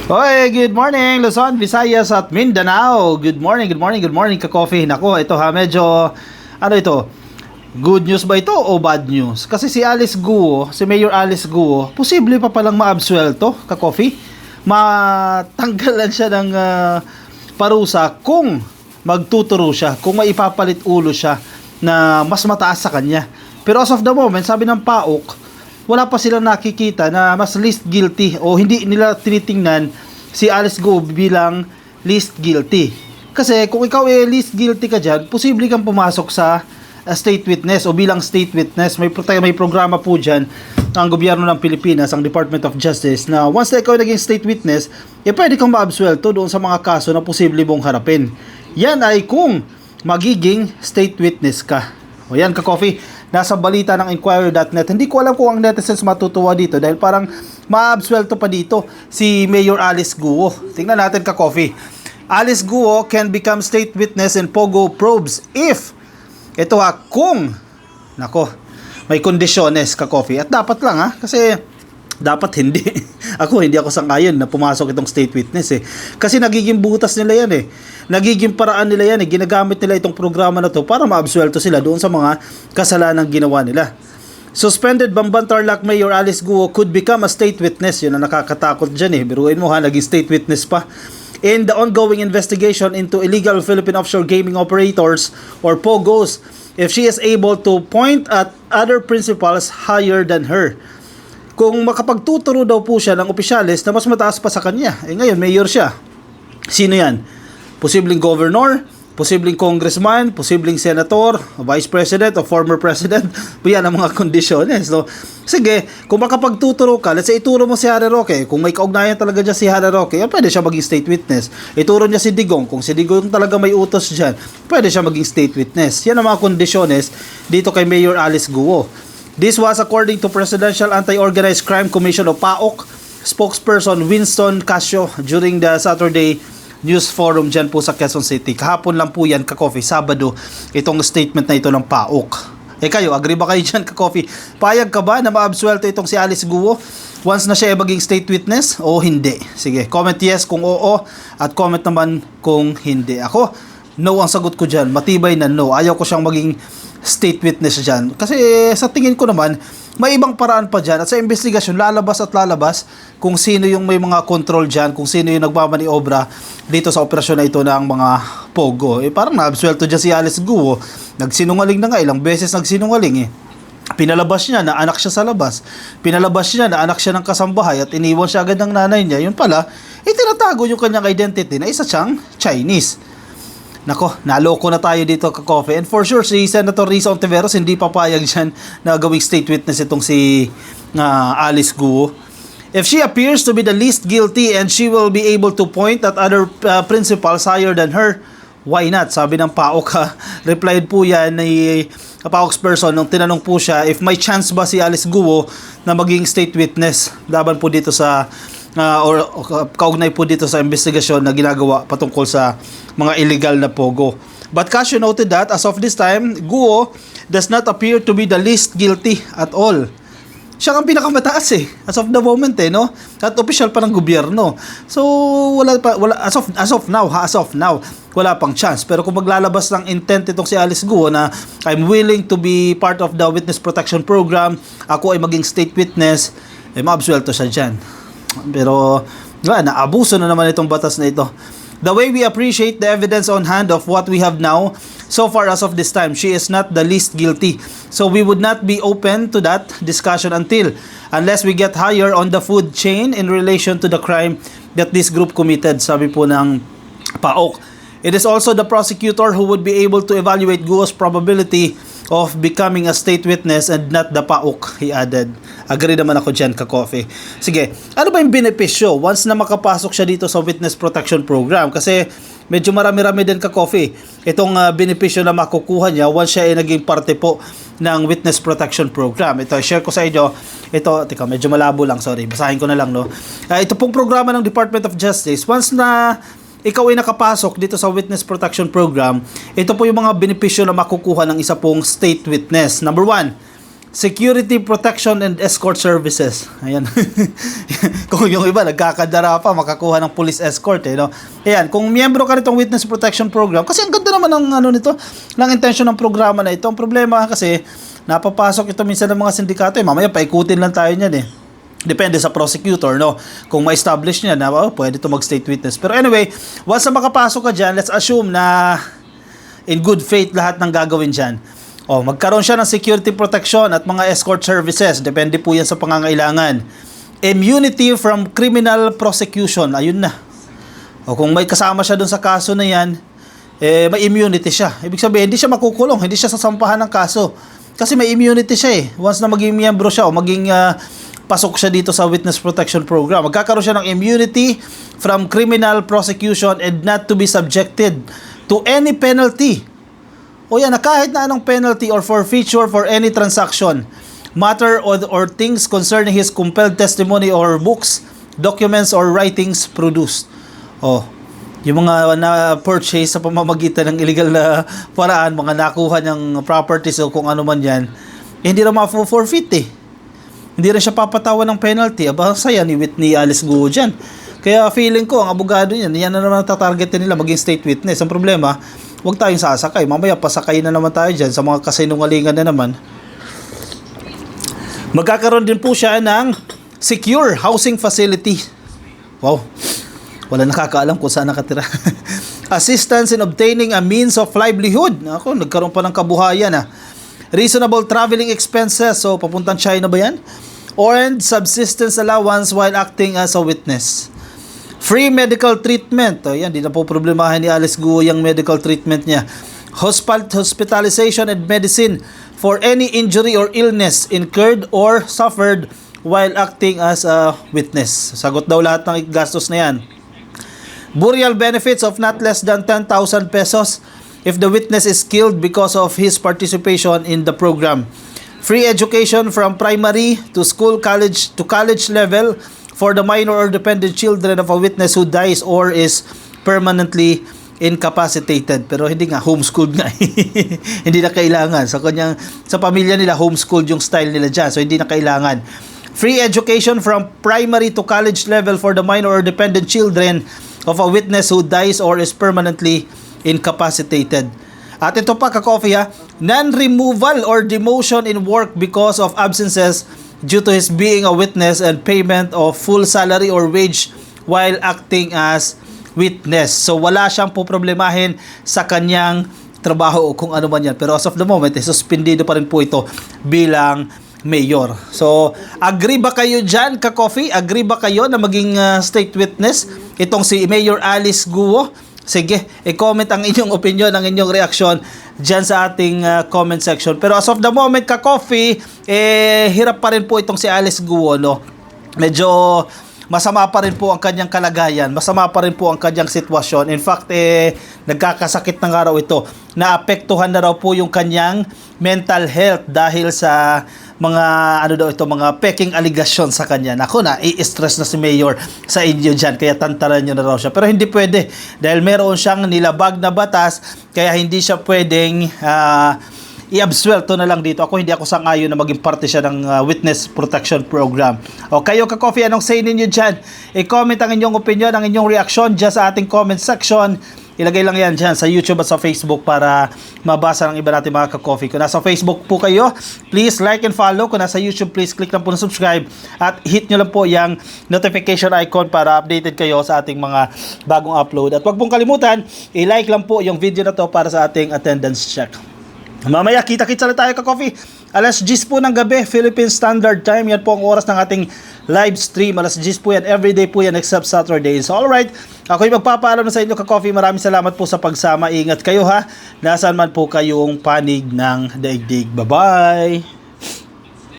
Hoy, good morning Luzon, Visayas at Mindanao. Good morning, good morning, good morning ka-coffee. Nako, ito ha, medyo ano ito? Good news ba ito o bad news? Kasi si Alice Guo, si Mayor Alice Guo, posible pa palang maabsuelto ka-coffee. Matanggalan siya ng parusa kung magtuturo siya, kung maipapalit ulo siya na mas mataas sa kanya. Pero as of the moment, sabi ng PAOK, wala pa silang nakikita na mas least guilty o hindi nila tinitingnan si Alice Go bilang least guilty. Kasi kung ikaw least guilty ka dyan, posible kang pumasok sa state witness o bilang state witness. May programa po dyan ang gobyerno ng Pilipinas, ang Department of Justice, na once na ikaw naging state witness, pwede kang maabsuelto doon sa mga kaso na posible mong harapin. Yan ay kung magiging state witness ka. O yan ka-coffee, nasa balita ng Inquirer.net. Hindi ko alam kung ang netizens matutuwa dito dahil parang maabsuelto pa dito si Mayor Alice Guo. Tingnan natin ka-coffee. Alice Guo can become state witness in Pogo probes if, ito kung, nako, may kondisyones ka-coffee. At dapat lang kasi dapat hindi. Hindi ako sangayon na pumasok itong state witness Kasi nagiging butas nila yan Nagiging paraan nila yan Ginagamit nila itong programa na to para maabsuelto sila doon sa mga kasalanang ginawa nila. Suspended Bamban Tarlac Mayor Alice Guo could become a state witness. Yun ang nakakatakot dyan Biruin mo naging state witness pa. In the ongoing investigation into illegal Philippine offshore gaming operators or POGOs, if she is able to point at other principals higher than her. Kung makapagtuturo daw po siya ng opisyalis na mas mataas pa sa kanya. Ngayon, mayor siya. Sino yan? Posibleng governor, posibleng congressman, posibleng senator, vice president o former president. Yan ang mga kondisyones. So, sige, kung makapagtuturo ka, let's say ituro mo si Harry Roque. Kung may kaugnayan talaga dyan si Harry Roque, pwede siya maging state witness. Ituro niya si Digong. Kung si Digong talaga may utos dyan, pwede siya maging state witness. Yan ang mga kondisyones dito kay Mayor Alice Guo. This was according to Presidential Anti-Organized Crime Commission o PAOK spokesperson Winston Casio during the Saturday News Forum dyan po sa Quezon City. Kahapon lang po yan ka-coffee, Sabado, itong statement na ito ng PAOK. Kayo, agree ba kayo dyan ka-coffee? Payag ka ba na maabsuelto itong si Alice Guo once na siya maging state witness o hindi? Sige, comment yes kung oo at comment naman kung hindi. Ako, no ang sagot ko dyan. Matibay na no. Ayaw ko siyang maging state witness dyan. Kasi sa tingin ko naman, may ibang paraan pa dyan. At sa investigasyon, lalabas kung sino yung may mga control dyan, kung sino yung nagmamaniobra dito sa operasyon na ito ng mga POGO. Parang naabsuelto dyan si Alice Guo. Nagsinungaling na nga, ilang beses nagsinungaling Pinalabas niya na anak siya sa labas. Pinalabas niya na anak siya ng kasambahay at iniwan siya agad ng nanay niya. Yun pala, tinatago yung kanyang identity na isa siyang Chinese. Nako, naloko na tayo dito ka-coffee. And for sure, si Senator Risa Ontiveros hindi papayag dyan na gawing state witness itong si Alice Guo. If she appears to be the least guilty and she will be able to point at other principals higher than her, why not? Sabi ng PAOK replied po yan ni PAOK's person nung tinanong po siya if may chance ba si Alice Guo na maging state witness laban po dito sa or kaugnay po dito sa investigasyon na ginagawa patungkol sa mga illegal na POGO. But Casio noted that as of this time, Guo does not appear to be the least guilty at all. Siya ang pinakamataas as of the moment no? At official pa ng gobyerno. So wala as of now wala pang chance. Pero kung maglalabas ng intent itong si Alice Guo na I'm willing to be part of the witness protection program, ako ay maging state witness, maabsuelto siya dyan. Pero naabuso na naman itong batas na ito. The way we appreciate the evidence on hand of what we have now, so far as of this time, she is not the least guilty. So we would not be open to that discussion unless we get higher on the food chain in relation to the crime that this group committed, sabi po ng PAOK. It is also the prosecutor who would be able to evaluate Guo's probability of becoming a state witness and not the PAOK, he added. Agree naman ako dyan ka-coffee. Sige, ano ba yung benepisyo once na makapasok siya dito sa witness protection program? Kasi medyo marami-rami din ka-coffee itong benepisyo na makukuha niya once siya ay naging parte po ng witness protection program. Ito, share ko sa inyo. Ito, medyo malabo lang, sorry. Basahin ko na lang, no? Ito pong programa ng Department of Justice. Once na ikaw ay nakapasok dito sa witness protection program, ito po yung mga benepisyo na makukuha ng isa pong state witness. Number 1, security, protection, and escort services. Ayan. Kung yung iba, nagkakadara pa, makakuha ng police escort, no? Ayan, kung miyembro ka nitong Witness Protection Program, kasi ang ganda naman ng, ng intention ng programa na ito. Ang problema kasi, napapasok ito minsan ng mga sindikato, mamaya paikutin lang tayo niyan, Depende sa prosecutor, no? Kung ma-establish niya na, pwede ito mag-state witness. Pero anyway, once na makapasok ka dyan, let's assume na in good faith lahat ng gagawin dyan. Magkaroon siya ng security protection at mga escort services. Depende po yan sa pangangailangan. Immunity from criminal prosecution. Ayun na. Kung may kasama siya dun sa kaso na yan, may immunity siya. Ibig sabihin, hindi siya makukulong, hindi siya sasampahan ng kaso. Kasi may immunity siya Once na maging miyembro siya o maging pasok siya dito sa Witness Protection Program, magkakaroon siya ng immunity from criminal prosecution and not to be subjected to any penalty. Yan na kahit na anong penalty or forfeiture for any transaction, matter or things concerning his compelled testimony or books, documents or writings produced. Yung mga na-purchase sa pamamagitan ng illegal na paraan, mga nakuha niyang properties o kung ano man yan, hindi na ma-forfeit Hindi rin siya papatawan ng penalty. Saya ni Whitney Alice Guo dyan. Kaya feeling ko, ang abogado yan na naman tatargetin nila maging state witness. Ang problema, huwag tayong sasakay. Mamaya pasakay na naman tayo dyan sa mga kasinungalingan na naman. Magkakaroon din po siya ng secure housing facility. Wow. Wala nakakaalam kung saan nakatira. Assistance in obtaining a means of livelihood. Nagkaroon pa ng kabuhayan Reasonable traveling expenses. Papuntang China ba yan? And subsistence allowance while acting as a witness. Free medical treatment. Yan, di na po problemahin ni Alice Guo yung medical treatment niya. Hospitalization and medicine for any injury or illness incurred or suffered while acting as a witness. Sagot daw lahat ng gastos na yan. Burial benefits of not less than 10,000 pesos if the witness is killed because of his participation in the program. Free education from primary to college level for the minor or dependent children of a witness who dies or is permanently incapacitated. Pero hindi nga, homeschooled nga. Hindi na kailangan. Sa pamilya nila, homeschooled yung style nila dyan. So, hindi na kailangan. Free education from primary to college level for the minor or dependent children of a witness who dies or is permanently incapacitated. At ito pa, ka-coffee non-removal or demotion in work because of absences due to his being a witness and payment of full salary or wage while acting as witness. So wala siyang poproblemahin sa kanyang trabaho o kung ano man yan. Pero as of the moment, suspendido pa rin po ito bilang mayor. So, agree ba kayo dyan, ka-coffee? Agree ba kayo na maging state witness itong si Mayor Alice Guo? Sige, i-comment ang inyong opinion, ang inyong reaksyon dyan sa ating comment section. Pero as of the moment, ka-coffee, hirap pa rin po itong si Alice Guo, Medyo masama pa rin po ang kanyang kalagayan, masama pa rin po ang kanyang sitwasyon. In fact, nagkakasakit ng araw ito. Naapektuhan na raw po yung kanyang mental health dahil sa mga mga peking allegation sa kanya. I-stress na si Mayor sa inyo dyan, kaya tantaran nyo na raw siya. Pero hindi pwede dahil meron siyang nilabag na batas, kaya hindi siya pwedeng i-absuelto na lang dito. Hindi ako sang-ayon na maging parte siya ng Witness Protection Program. Kayo, ka-coffee, anong say ninyo dyan? I-comment ang inyong opinion, ang inyong reaction dyan sa ating comment section. Ilagay lang yan dyan sa YouTube at sa Facebook para mabasa ng iba natin mga ka-coffee. Kung nasa Facebook po kayo, please like and follow. Kung nasa YouTube, please click lang po na subscribe at hit nyo lang po yung notification icon para updated kayo sa ating mga bagong upload. At huwag pong kalimutan, i-like lang po yung video na to para sa ating attendance check. Mamaya, kita-kita ulit tayo, ka-coffee. 10:00 po ng gabi, Philippine Standard Time. Yan po ang oras ng ating live stream. 10:00 po yan. Everyday po yan except Saturday. So, alright. Ako'y magpapaalam na sa inyo, ka-coffee. Maraming salamat po sa pagsama. Ingat kayo, Nasaan man po kayong panig ng daigdig. Bye-bye!